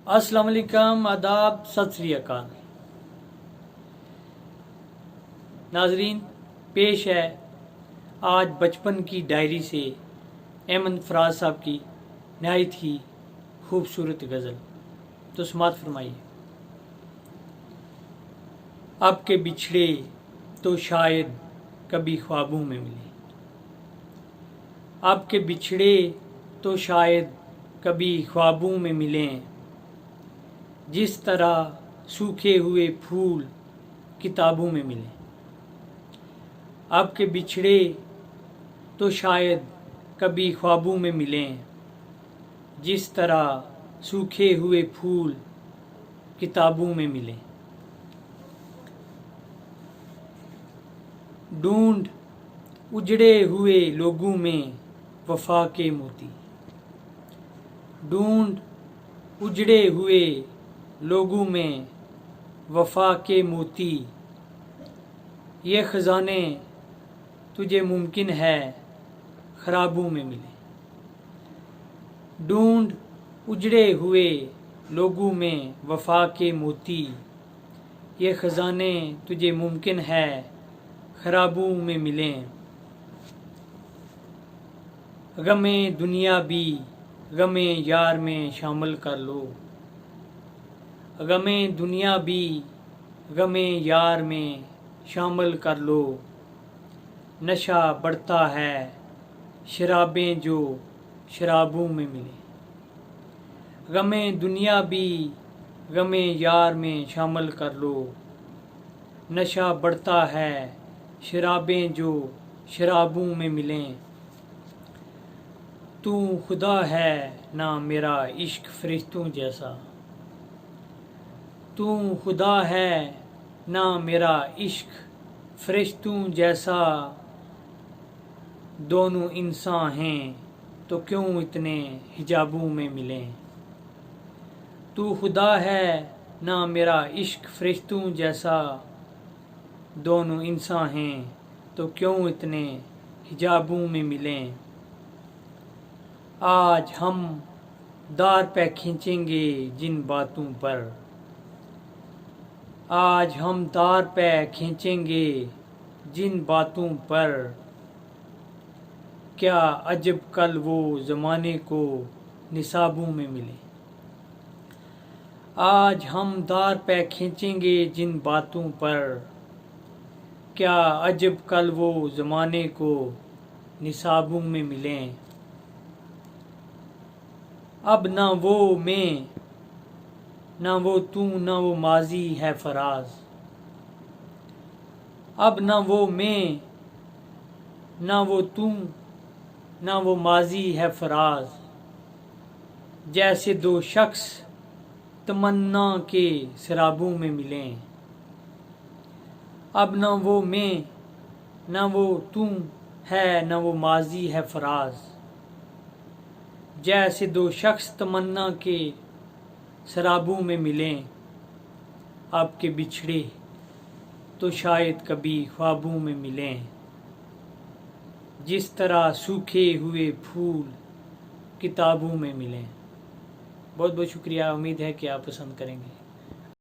अस्सलाम वालेकुम, आदाब, सत श्री अकाल। नाजरीन, पेश है आज बचपन की डायरी से अहमद फराज साहब की नहायत ही खूबसूरत गज़ल। तो समात फरमाइए। आपके बिछड़े तो शायद कभी ख्वाबों में मिले, आपके बिछड़े तो शायद कभी ख्वाबों में मिलें, जिस तरह सूखे हुए फूल किताबों में मिले। आपके बिछड़े तो शायद कभी ख्वाबों में मिलें, जिस तरह सूखे हुए फूल किताबों में मिले। ढूंढ उजड़े हुए लोगों में वफा के मोती, ढूंढ उजड़े हुए लोगों में वफा के मोती, ये खजाने तुझे मुमकिन है खराबों में मिले। ढूंढ उजड़े हुए लोगों में वफा के मोती, ये खजाने तुझे मुमकिन है खराबों में मिलें। गमे दुनिया भी गमे यार में शामिल कर लो, गमे दुनिया भी गमे यार में शामिल कर लो। नशा बढ़ता है शराबें जो शराबों में मिले। गमे दुनिया भी गमे यार में शामिल कर लो। नशा बढ़ता है शराबें जो शराबों में मिलें। तू खुदा है ना मेरा इश्क फरिश्तों जैसा, तू खुदा है ना मेरा इश्क फरिश्तों जैसा। दोनों इंसान हैं तो क्यों इतने हिजाबों में मिलें। तू खुदा है ना मेरा इश्क फरिश्तों जैसा। दोनों इंसान हैं तो क्यों इतने हिजाबों में मिलें। आज हम दार पे खींचेंगे जिन बातों पर, आज हम दार पे खींचेंगे जिन बातों पर। क्या अजब कल वो ज़माने को निसाबों में मिले। आज हम दार पे खींचेंगे जिन बातों पर, क्या अजब कल वो ज़माने को निसाबों में मिलें। अब ना वो मैं ना वो तू ना वो माजी है फराज। अब ना वो मैं ना वो तू ना वो माजी है फराज। जैसे दो शख्स तमन्ना के शराबों में मिलें। अब ना वो मैं ना वो तू है ना वो माजी है फराज। जैसे दो शख्स तमन्ना के शराबों में मिलें। आपके बिछड़े तो शायद कभी ख्वाबों में मिलें, जिस तरह सूखे हुए फूल किताबों में मिलें। बहुत बहुत शुक्रिया। उम्मीद है कि आप पसंद करेंगे।